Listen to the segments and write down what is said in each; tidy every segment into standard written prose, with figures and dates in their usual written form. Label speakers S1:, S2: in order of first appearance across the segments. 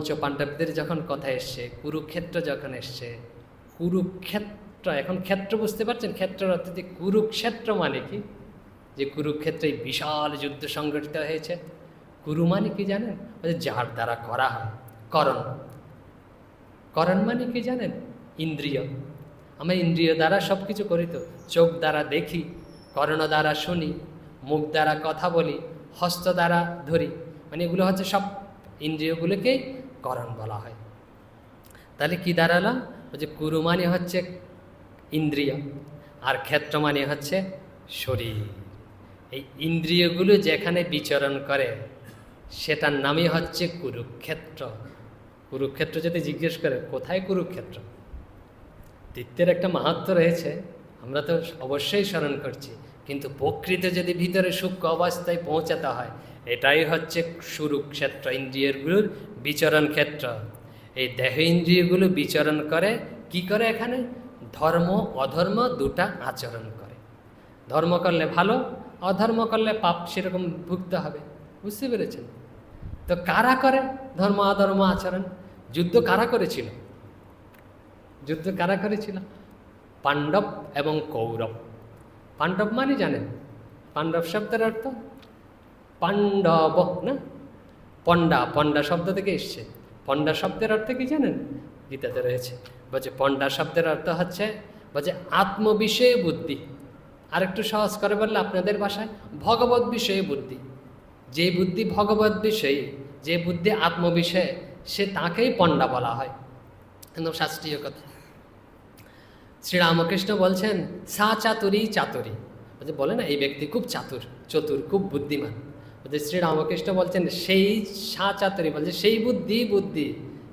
S1: পঞ্চপাণ্ডবদের যখন কথা এসছে, কুরুক্ষেত্র যখন এসছে, কুরুক্ষেত্র, এখন ক্ষেত্র বুঝতে পারছেন, ক্ষেত্রের অর্থ যে কুরুক্ষেত্র মানে কি, যে কুরুক্ষেত্রে বিশাল যুদ্ধ সংঘটিত হয়েছে। কুরু মানে কি জানেন? যার দ্বারা করা হয়, করণ। করণ মানে কি জানেন? ইন্দ্রিয়। আমরা ইন্দ্রিয় দ্বারা সব কিছু করি, তো চোখ দ্বারা দেখি, কর্ণ দ্বারা শুনি, মুখ দ্বারা কথা বলি, হস্ত দ্বারা ধরি, মানে এগুলো হচ্ছে সব ইন্দ্রিয়গুলোকেই করণ বলা হয়। তাহলে কি দাঁড়ালো? যে কুরু মানে হচ্ছে ইন্দ্রিয়, আর ক্ষেত্র মানে হচ্ছে শরীর। এই ইন্দ্রিয়গুলো যেখানে বিচরণ করে সেটার নামই হচ্ছে কুরুক্ষেত্র। কুরুক্ষেত্র যদি জিজ্ঞেস করে কোথায় কুরুক্ষেত্র, তীর্থের একটা মাহাত্ম্য রয়েছে, আমরা তো অবশ্যই স্মরণ করছি, কিন্তু প্রকৃত যদি ভিতরে সূক্ষ্ম অবস্থায় পৌঁছাতে হয়, এটাই হচ্ছে কুরুক্ষেত্র, ইন্দ্রিয়গুলোর বিচরণ ক্ষেত্র। এই দেহ ইন্দ্রিয়গুলো বিচরণ করে কি করে? এখানে ধর্ম অধর্ম দুটা আচরণ করে। ধর্ম করলে ভালো, অধর্ম করলে পাপ সেরকম ভুগতে হবে। বুঝতে পেরেছেন? তো কারা করে ধর্ম অধর্ম আচরণ? যুদ্ধ কারা করেছিল? যুদ্ধ কারা করেছিল? পাণ্ডব এবং কৌরব। পাণ্ডব মানে জানেন? পাণ্ডব শব্দের অর্থ পাণ্ডব না, পণ্ডা। পণ্ডা শব্দ থেকে এসছে। পণ্ডা শব্দের অর্থ কি জানেন? গীতাতে রয়েছে, বলছে পণ্ডা শব্দের অর্থ হচ্ছে, বলছে আত্মবিষয়ে বুদ্ধি। আর একটু সহজ করে বললে আপনাদের ভাষায়, ভগবত বিষয়ে বুদ্ধি। যে বুদ্ধি ভগবত বিষয়ে, যে বুদ্ধি আত্মবিষয়ে, সে তাকেই পণ্ডা বলা হয়। একদম শাস্ত্রীয় কথা। শ্রীরামকৃষ্ণ বলছেন সা চাতুরী চাতুরী, বলছে বলে না এই ব্যক্তি খুব চতুর, খুব বুদ্ধিমান। বলছে শ্রীরামকৃষ্ণ বলছেন সেই সা চাতুরী, বলছে সেই বুদ্ধি।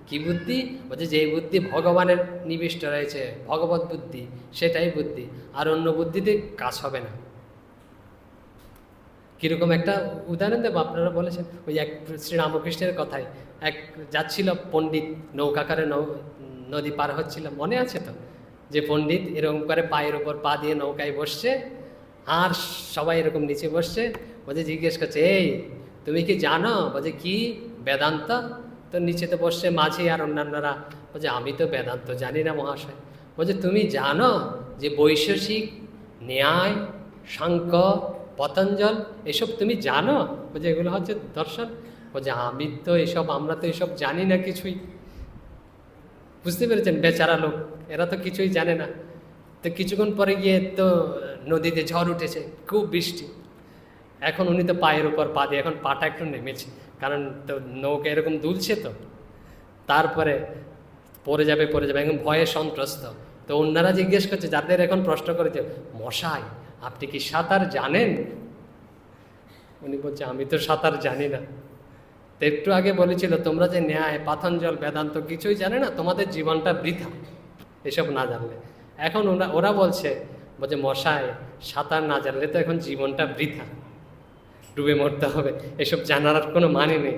S1: কি বুদ্ধি? বলছে যেই বুদ্ধি ভগবানের নিবিষ্ট রয়েছে, ভগবত বুদ্ধি, সেটাই বুদ্ধি, আর অন্য বুদ্ধিতে কাজ হবে না। কীরকম একটা উদাহরণ দেবো, আপনারা বলেছেন ওই এক শ্রীরামকৃষ্ণের কথায়, এক যাচ্ছিল পণ্ডিত, নৌকাকারে নদী পার হচ্ছিল, মনে আছে তো? যে পণ্ডিত এরকম করে পায়ের ওপর পা দিয়ে নৌকায় বসছে, আর সবাই এরকম নিচে বসছে। বলছে জিজ্ঞেস করছে, এই তুমি কি জানো? বলছে কি? বেদান্ত। তো নিচেতে বসছে মাঝি আর অন্যান্যরা। বলছে আমি তো বেদান্ত জানি না মহাশয়। বলছে তুমি জানো যে বৈশেষিক, ন্যায়, সাংখ্য, পতঞ্জল, এসব তুমি জানো? বলছে এগুলো হচ্ছে দর্শন। বলছে আমরা তো এসব জানি না কিছুই। বুঝতে পেরেছেন? বেচারা লোক, এরা তো কিছুই জানে না। তো কিছুক্ষণ পরে গিয়ে তো নদীতে ঝড় উঠেছে, খুব বৃষ্টি। এখন উনি তো পায়ের উপর পা দিয়ে, এখন পাটা একটু নেমেছে, কারণ তো নৌকা এরকম দুলছে, তো তারপরে পড়ে যাবে এখন ভয়ে সন্ত্রস্ত। তো অন্যরা জিজ্ঞেস করছে, যাদের এখন প্রশ্ন করেছে, মশাই আপনি কি সাঁতার জানেন? উনি বলছে আমি তো সাঁতার জানি না। তো একটু আগে বলেছিল তোমরা যে ন্যায়, পাতঞ্জল, বেদান্ত কিছুই জানে না, তোমাদের জীবনটা বৃথা এসব না জানলে। এখন ওরা বলছে মশাই সাঁতার না জানলে তো এখন জীবনটা বৃথা, ডুবে মরতে হবে, এসব জানার আর কোনো মানে নেই।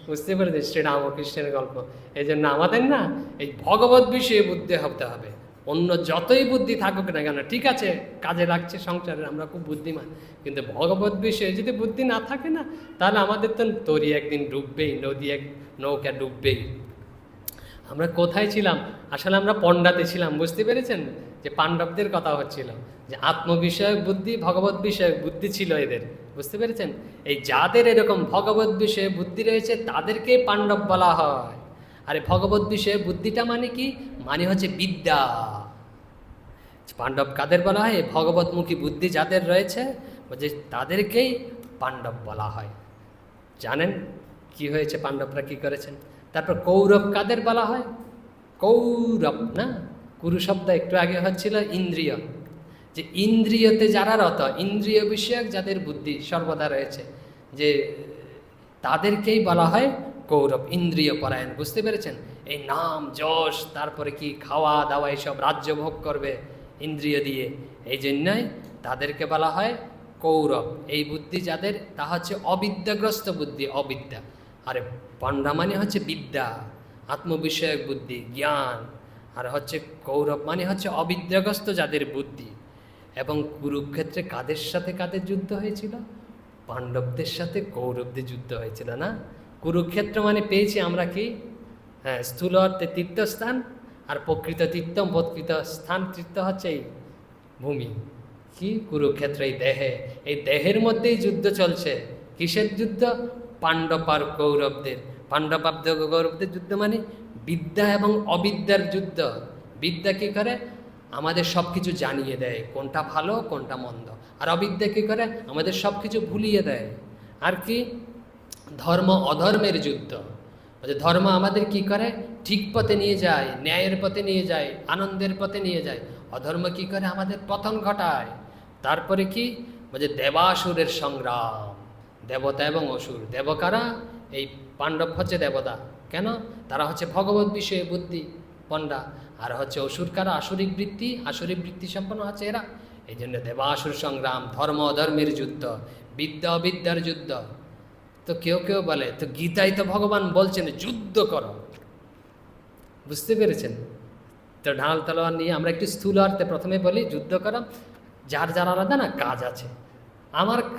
S1: বুঝতে পেরেছি শ্রীরামকৃষ্ণের গল্প। এই জন্য আমাদের না এই ভগবত বিষয়ে বুদ্ধি হতে হবে। অন্য যতই বুদ্ধি থাকুক না কেন, ঠিক আছে কাজে লাগছে সংসারে, আমরা খুব বুদ্ধিমান, কিন্তু ভগবত বিষয়ে যদি বুদ্ধি না থাকে না, তাহলে আমাদের তো তরি একদিন ডুববেই, নৌকা ডুববেই। আমরা কোথায় ছিলাম? আসলে আমরা পণ্ডাতে ছিলাম। বুঝতে পেরেছেন? যে পাণ্ডবদের কথা হচ্ছিল, যে আত্মবিষয়ক বুদ্ধি, ভগবত বিষয়ক বুদ্ধি ছিল এদের। বুঝতে পেরেছেন? এই যাদের এরকম ভগবত বিষয়ে বুদ্ধি রয়েছে তাদেরকে পাণ্ডব বলা হয়। আরে ভগবত বিষয়ে বুদ্ধিটা মানে কি? মানে হচ্ছে বিদ্যা। পাণ্ডব কাদের বলা হয়? ভগবতমুখী বুদ্ধি যাদের রয়েছে, বলছে তাদেরকেই পাণ্ডব বলা হয়। জানেন কি হয়েছে? পাণ্ডবরা কি করেছেন? তারপর কৌরব কাদের বলা হয়? কৌরব না, কুরু শব্দ একটু আগে হচ্ছিল ইন্দ্রিয়। যে ইন্দ্রিয়তে যারা রত, ইন্দ্রিয় বিষয়ক যাদের বুদ্ধি সর্বদা রয়েছে, যে তাদেরকেই বলা হয় কৌরব, ইন্দ্রিয় পরায়ণ। বুঝতে পেরেছেন? এই নাম যশ, তারপরে কি খাওয়া দাওয়া, এইসব রাজ্য ভোগ করবে ইন্দ্রিয় দিয়ে, এই জন্যই তাদেরকে বলা হয় কৌরব। এই বুদ্ধি যাদের, তা হচ্ছে অবিদ্যাগ্রস্ত বুদ্ধি, অবিদ্যা। আরে পাণ্ডা মানে হচ্ছে বিদ্যা, আত্মবিষয়ক বুদ্ধি, জ্ঞান। আর হচ্ছে কৌরব মানে হচ্ছে অবিদ্যাগ্রস্ত যাদের বুদ্ধি। এবং কুরুক্ষেত্রে কাদের যুদ্ধ হয়েছিল? পাণ্ডবদের সাথে কৌরবদের যুদ্ধ হয়েছিল না? কুরুক্ষেত্র মানে পেয়েছি আমরা কি? হ্যাঁ, স্থূল অর্থে তীর্থস্থান, আর প্রকৃত প্রকৃত স্থান তীর্থ হচ্ছে এই ভূমি। কি কুরুক্ষেত্র, এই দেহের মধ্যেই যুদ্ধ চলছে। কিসের যুদ্ধ? পাণ্ডব আর কৌরবদের। পাণ্ডব আর কৌরবদের যুদ্ধ মানে বিদ্যা এবং অবিদ্যার যুদ্ধ। বিদ্যা কী করে? আমাদের সব কিছু জানিয়ে দেয়, কোনটা ভালো কোনটা মন্দ। আর অবিদ্যা কী করে? আমাদের সব কিছু ভুলিয়ে দেয়। আর কি? ধর্ম অধর্মের যুদ্ধ। ধর্ম আমাদের কি করে? ঠিক পথে নিয়ে যায়, ন্যায়ের পথে নিয়ে যায়, আনন্দের পথে নিয়ে যায়। অধর্ম কি করে? আমাদের পতন ঘটায়। তারপরে কি? দেবাসুরের সংগ্রাম, দেবতা এবং অসুর। দেবকারা? এই পাণ্ডব হচ্ছে দেবতা। কেন? তারা হচ্ছে ভগবত বিষয়ে বুদ্ধি পণ্ডা। আর হচ্ছে অসুর কারা? আসরিক বৃত্তি সম্পন্ন হচ্ছে এরা। এই জন্য দেবাসুর সংগ্রাম, ধর্ম অধর্মের যুদ্ধ, বিদ্যা অবিদ্যার যুদ্ধ। তো কেউ কেউ বলে, তো গীতায় তো ভগবান বলছেন যুদ্ধ করো। বুঝতে পেরেছেন তো? ঢাল তলোয়ার নিয়ে আমরা একটু স্থূল অর্থে প্রথমে বলি যুদ্ধ করা। যার যার আলাদা না কাজ আছে।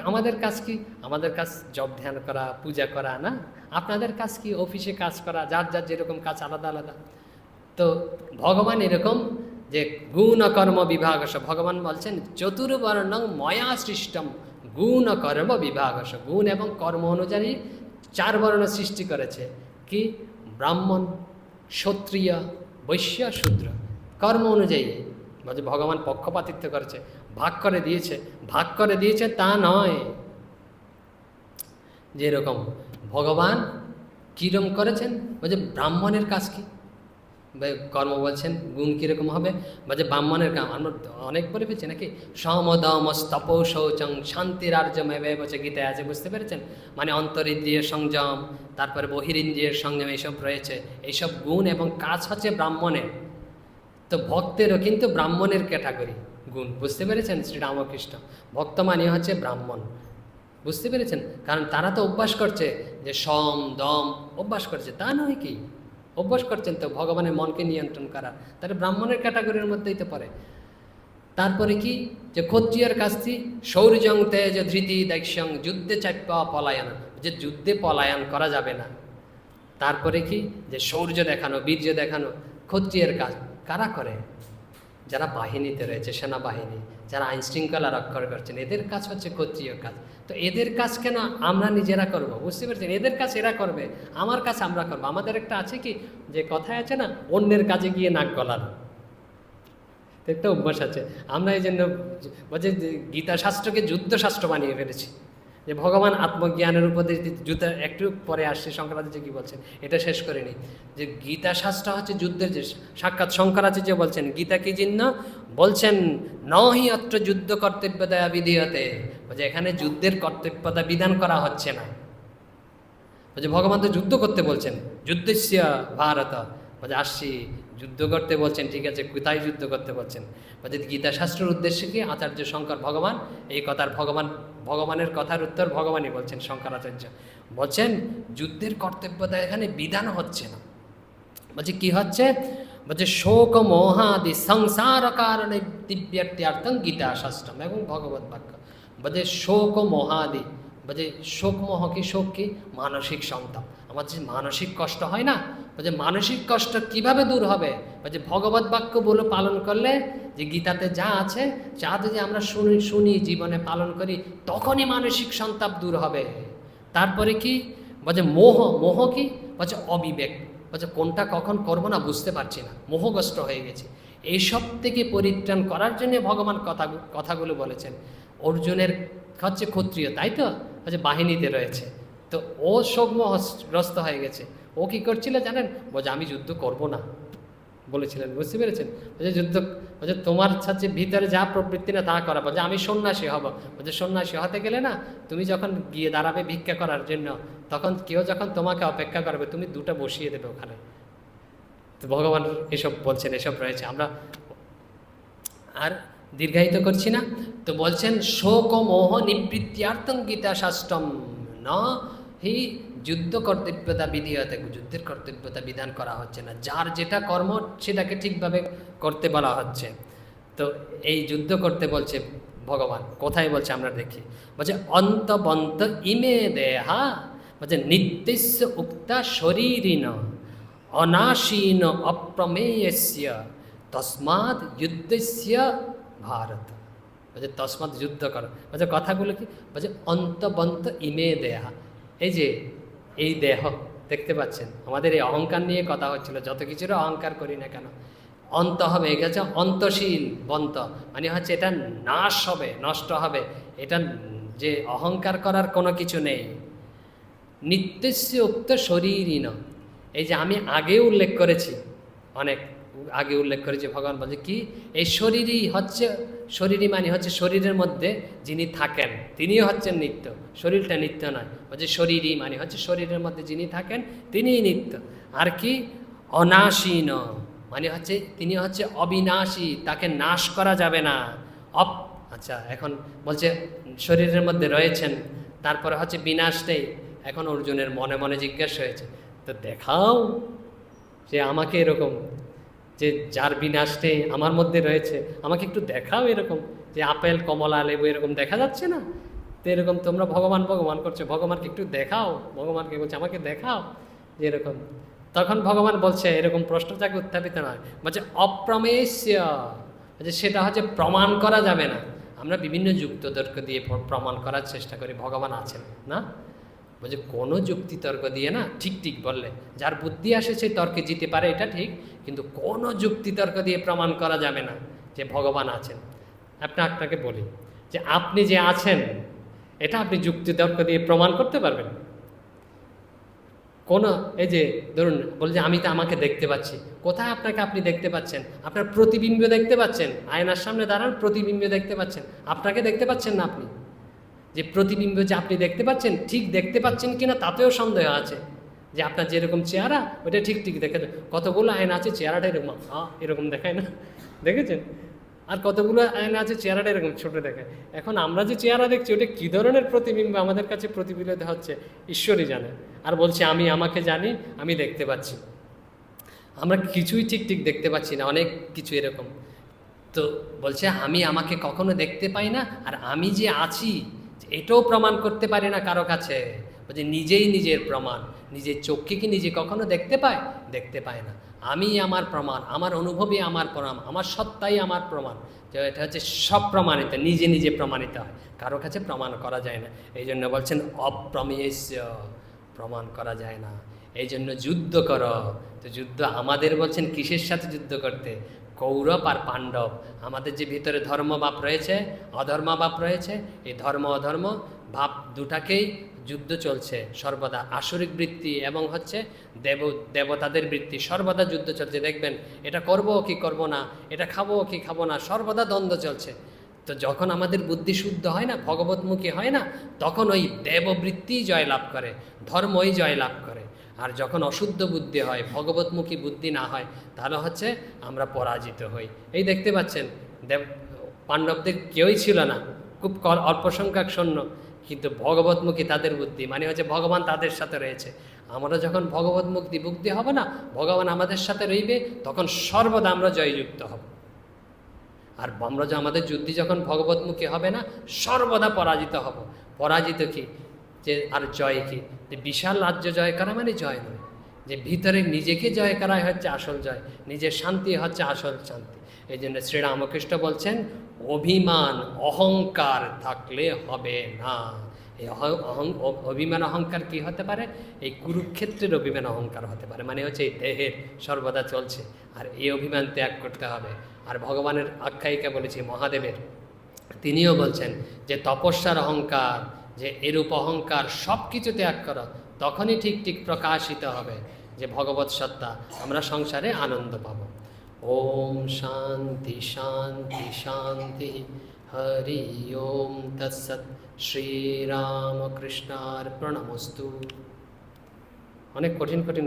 S1: আমাদের কাজ কি? আমাদের কাজ জপ ধ্যান করা, পূজা করা না? আপনাদের কাজ কি? অফিসে কাজ করা। যার যার যেরকম কাজ আলাদা আলাদা। তো ভগবান এরকম যে গুণ কর্ম বিভাগস, ভগবান বলছেন চতুর্বর্ণং ময়া সৃষ্টম গুণ কর্ম বিভাগস। গুণ এবং কর্ম অনুযায়ী 4 বর্ণ সৃষ্টি করেছে। কি? ব্রাহ্মণ, ক্ষত্রিয়, বৈশ্য, শূদ্র। কর্ম অনুযায়ী ভগবান পক্ষপাতিত্ব করেছে, ভাগ করে দিয়েছে তা নয়। যেরকম ভগবান কীরকম করেছেন? ব্রাহ্মণের কাজ কি? কর্ম বলছেন গুণ কীরকম হবে? ব্রাহ্মণের কাম আমরা অনেক বলে পেয়েছি নাকি? সমদম স্তপ শৌচং শান্তিরার্যমেবে বলছে গীতায় আছে। বুঝতে পেরেছেন? মানে অন্তরিন্দ্রিয় সংযম, তারপরে বহিরিন্দ্রিয়ের সংযম, এইসব রয়েছে। এইসব গুণ এবং কাজ হচ্ছে ব্রাহ্মণের। তো ভক্তেরও কিন্তু ব্রাহ্মণের ক্যাটাগরি গুণ। বুঝতে পেরেছেন? শ্রীরামকৃষ্ণ ভক্ত মানে হচ্ছে ব্রাহ্মণ। বুঝতে পেরেছেন? কারণ তারা তো অভ্যাস করছে যে সম দম অভ্যাস করছে, তা নয় কি? অভ্যাস করছেন তো ভগবানের মনকে নিয়ন্ত্রণ করার, তাহলে ব্রাহ্মণের ক্যাটাগরির মধ্যেই তো পড়ে। তারপরে কি? যে ক্ষত্রিয়ের কাজটি শৌর্যং তেজ ধৃতি দাক্ষ্যং যুদ্ধে চাপ্য পলায়ন, যে যুদ্ধে পলায়ন করা যাবে না। তারপরে কি? যে শৌর্য দেখানো, বীর্য দেখানো ক্ষত্রিয়ের কাজ। কারা করে? যারা বাহিনীতে রয়েছে, সেনাবাহিনী, যারা আইন শৃঙ্খলা রক্ষা করছেন, এদের কাজ হচ্ছে ক্ষত্রিয় কাজ। তো এদের কাজ কেন আমরা নিজেরা করব? বুঝতে পেরেছেন? এদের কাজ এরা করবে, আমার কাজ আমরা করবো। আমাদের একটা আছে কি, যে কথায় আছে না, অন্যের কাজে গিয়ে নাক গলানো, একটা অভ্যাস আছে। আমরা এই জন্য বলছে গীতা শাস্ত্রকে যুদ্ধশাস্ত্র বানিয়ে ফেলেছি। যে ভগবান আত্মজ্ঞানের উপদেশ যুদ্ধ একটু পরে আসছে, শঙ্করাচার্য কি বলছেন এটা শেষ করিনি। যে গীতা শাস্ত্র হচ্ছে যুদ্ধের যে সাক্ষাৎ শঙ্করাচার্য বলছেন গীতা কি চিহ্ন বলছেন, নহি অত্র যুদ্ধ কর্তব্যতা বিধিহতে, বলছে এখানে যুদ্ধের কর্তব্যতা বিধান করা হচ্ছে না। বলছে ভগবান তো যুদ্ধ করতে বলছেন, যুদ্ধস্য ভারত, বলছে আসছি যুদ্ধ করতে বলছেন, ঠিক আছে কোথায় যুদ্ধ করতে বলছেন? বলছে গীতা শাস্ত্রের উদ্দেশ্যে কি? আচার্য শঙ্কর ভগবান এই কথার ভগবানের কথার উত্তর ভগবানই বলছেন। শঙ্করাচার্য বলছেন যুদ্ধের কর্তব্যতা এখানে বিধান হচ্ছে না। বলছে কি হচ্ছে? বলছে শোক মোহাদি সংসার কারণে দিব্যার্থ্যার্থং গীতা শাস্ত্রম এবং ভগবত বাক্য। বলছে শোক মোহাদি, বলছে শোক মোহ কি? শোক কি? মানসিক সন্তাপ। আমার যে মানসিক কষ্ট হয় না, বলছে মানসিক কষ্ট কিভাবে দূর হবে? বলছে ভগবত বাক্য বলে পালন করলে, যে গীতাতে যা আছে যা যদি আমরা শুনি জীবনে পালন করি, তখনই মানসিক সন্তাপ দূর হবে। তারপরে কি? বলছে মোহ কি? বলছে অবিবেক। বলছে কোনটা কখন করবো না বুঝতে পারছি না, মোহগ্রস্ত হয়ে গেছি। এইসব থেকে পরিত্রাণ করার জন্য ভগবান কথাগুলো বলেছেন। অর্জুনের হচ্ছে ক্ষত্রিয়, তাই তো? বলছে বাহিনীতে রয়েছে, তো ও শোকমোহগ্রস্ত হয়ে গেছে। ও কী করছিল জানেন? বলছে আমি যুদ্ধ করব না বলেছিলেন। বুঝতে পেরেছেন? বলছে যুদ্ধ, বলছে তোমার হচ্ছে ভিতরে যা প্রবৃত্তি না তা করা। বলছে আমি সন্ন্যাসী হব। বলছে সন্ন্যাসী হতে গেলে না, তুমি যখন গিয়ে দাঁড়াবে ভিক্ষা করার জন্য, তখন কেউ যখন তোমাকে অপেক্ষা করবে, তুমি দুটো বসিয়ে দেবে ওখানে। তো ভগবান এসব বলছেন, এসব রয়েছে। আমরা আর দীর্ঘায়িত করছি না। তো বলছেন শোক মোহ নিবৃত্তিয়ার্থং গীতা শাস্ত্রম ন হি যুদ্ধ কর্তব্যতা বিধি হতে, যুদ্ধের কর্তব্যতা বিধান করা হচ্ছে না। যার যেটা কর্ম সেটাকে ঠিকভাবে করতে বলা হচ্ছে। তো এই যুদ্ধ করতে বলছে ভগবান, কোথায় বলছে আমরা দেখি। বলছে অন্তবন্ত ইমে দেহা, বলছে নিত্যস্য উক্তা শরীরিণ অনাসীন অপ্রমেয়স্য তস্মাৎ যুদ্ধস্য ভারত। বলছে তস্মাৎ যুদ্ধ করো, বলছে কথাগুলো কি বলছে, অন্তবন্ত ইমে দেহা। এই যে এই দেহ দেখতে পাচ্ছেন, আমাদের এই অহংকার নিয়ে কথা হচ্ছিল, যত কিছুর অহংকার করি না কেন অন্ত হবে, এটা হচ্ছে অন্তশীল বন্ত, মানে হচ্ছে এটা নাশ হবে, নষ্ট হবে, এটা যে অহংকার করার কোনো কিছু নেই। নিত্যস্য উক্ত শরীরই ন, এই যে আমি আগে উল্লেখ করেছি, অনেক আগে উল্লেখ করেছি, ভগবান বলছে কি এই শরীরই হচ্ছে, শরীরই মানে হচ্ছে শরীরের মধ্যে যিনি থাকেন তিনিও হচ্ছেন নিত্য, শরীরটা নিত্য নয়। বলছে শরীরই মানে হচ্ছে শরীরের মধ্যে যিনি থাকেন তিনিই নিত্য। আর কি অনাসীন মানে হচ্ছে তিনি হচ্ছে অবিনাশী, তাকে নাশ করা যাবে না। আচ্ছা এখন বলছে শরীরের মধ্যে রয়েছেন, তারপরে হচ্ছে বিনাশ নেই। এখন অর্জুনের মনে মনে জিজ্ঞাসা হয়েছে, তো দেখাও যে আমাকে এরকম, যে যার বিনাশ নেই আমার মধ্যে রয়েছে, আমাকে একটু দেখাও এরকম, যে আপেল কমলা লেবু এরকম দেখা যাচ্ছে না, তো এরকম তোমরা ভগবান ভগবান করছো, ভগবানকে একটু দেখাও। ভগবানকে বলছে আমাকে দেখাও যে এরকম। তখন ভগবান বলছে এরকম প্রশ্ন তাকে উত্থাপিত নয়, বলছে অপ্রমেয়স্য, যে সেটা হচ্ছে প্রমাণ করা যাবে না। আমরা বিভিন্ন যুক্তিতর্ক দিয়ে প্রমাণ করার চেষ্টা করি ভগবান আছেন না, বলছে কোনো যুক্তিতর্ক দিয়ে না, ঠিক ঠিক বললে যার বুদ্ধি আসে সেই তর্কে জিতে পারে, এটা ঠিক, কিন্তু কোনো যুক্তিতর্ক দিয়ে প্রমাণ করা যাবে না যে ভগবান আছেন। আপনাকে বলি যে আপনি যে আছেন এটা আপনি যুক্তিতর্ক দিয়ে প্রমাণ করতে পারবেন কোন, এই যে ধরুন বলে যে আমি তো আমাকে দেখতে পাচ্ছি, কোথায় আপনাকে আপনি দেখতে পাচ্ছেন? আপনার প্রতিবিম্ব দেখতে পাচ্ছেন, আয়নার সামনে দাঁড়ান প্রতিবিম্ব দেখতে পাচ্ছেন, আপনাকে দেখতে পাচ্ছেন না। আপনি যে প্রতিবিম্ব যে আপনি দেখতে পাচ্ছেন, ঠিক দেখতে পাচ্ছেন কিনা তাতেও সন্দেহ আছে, যে আপনার যেরকম চেহারা ওটা ঠিক ঠিক দেখে। কতগুলো আয়না আছে চেহারাটা এরকম এরকম দেখায় না, দেখেছেন? আর কতগুলো আয়না আছে চেহারাটা এরকম ছোট দেখায়। এখন আমরা যে চেহারা দেখছি ওটা কী ধরনের প্রতিবিম্ব আমাদের কাছে প্রতিফলিত হচ্ছে ঈশ্বরই জানে। আর বলছে আমি আমাকে জানি, আমি দেখতে পাচ্ছি, আমরা কিছুই ঠিক ঠিক দেখতে পাচ্ছি না, অনেক কিছু এরকম। তো বলছে আমি আমাকে কখনো দেখতে পাই না, আর আমি যে আছি এটাও প্রমাণ করতে পারি না কারো কাছে। বলছে নিজেই নিজের প্রমাণ, নিজের চোখকে কি নিজে কখনো দেখতে পায়? দেখতে পায় না। আমি আমার প্রমাণ, আমার অনুভবই আমার প্রমাণ, আমার সত্তাই আমার প্রমাণ। যে এটা হচ্ছে সব প্রমাণিত, নিজে নিজে প্রমাণিত হয়, কারো কাছে প্রমাণ করা যায় না। এই জন্য বলছেন অপ্রমেয়স্য, প্রমাণ করা যায় না। এই জন্য যুদ্ধ করো। তো যুদ্ধ আমাদের বলছেন কিসের সাথে যুদ্ধ করতে? কৌরব আর পাণ্ডব। আমাদের যে ভিতরে ধর্মভাব রয়েছে, অধর্মভাব রয়েছে, এই ধর্ম অধর্ম ভাব দুটাকেই যুদ্ধ চলছে সর্বদা। আসরিক বৃত্তি এবং হচ্ছে দেবতাদের বৃত্তি সর্বদা যুদ্ধ চলছে। দেখবেন এটা করব কি করব না, এটা খাবো কি খাবো না, সর্বদা দ্বন্দ্ব চলছে। তো যখন আমাদের বুদ্ধি শুদ্ধ হয় না, ভগবতমুখী হয় না, তখন ওই দেববৃত্তিই জয়লাভ করে, ধর্মই জয়লাভ করে। আর যখন অশুদ্ধ বুদ্ধি হয়, ভগবতমুখী বুদ্ধি না হয়, তাহলে হচ্ছে আমরা পরাজিত হই। এই দেখতে পাচ্ছেন পাণ্ডবদের কেউই ছিল না, খুব অল্প সংখ্যক সৈন্য, কিন্তু ভগবতমুখী তাদের বুদ্ধি, মানে হচ্ছে ভগবান তাদের সাথে রয়েছে। আমরা যখন ভগবতমুক্তি বুদ্ধি হব না, ভগবান আমাদের সাথে রইবে, তখন সর্বদা আমরা জয়যুক্ত হব। আর আমরা যে আমাদের যুদ্ধি যখন ভগবতমুখী হবে না, সর্বদা পরাজিত হব। পরাজিত কি যে আর জয় কি? যে বিশাল রাজ্য জয় করা মানে জয় নয়, যে ভিতরে নিজেকে জয় করাই হচ্ছে আসল জয়, নিজের শান্তি হচ্ছে আসল শান্তি। এই জন্য শ্রীরামকৃষ্ণ বলছেন অভিমান অহংকার থাকলে হবে না। এই অভিমান অহংকার কি হতে পারে? এই কুরুক্ষেত্রের অভিমান অহংকার হতে পারে, মানে হচ্ছে এই দেহের সর্বদা চলছে, আর এই অভিমান ত্যাগ করতে হবে। আর ভগবানের আখ্যায়িকা বলেছি মহাদেবের, তিনিও বলছেন যে তপস্যার অহংকার, যে এরূপ অহংকার সব কিছু ত্যাগ করো, তখনই ঠিক ঠিক প্রকাশিত হবে যে ভগবৎ সত্তা, আমরা সংসারে আনন্দ পাব। ওম শান্তি শান্তি শান্তি। হরি ওম তৎসৎ। শ্রীরামকৃষ্ণার্পণমস্তু। অনেক কঠিন কঠিন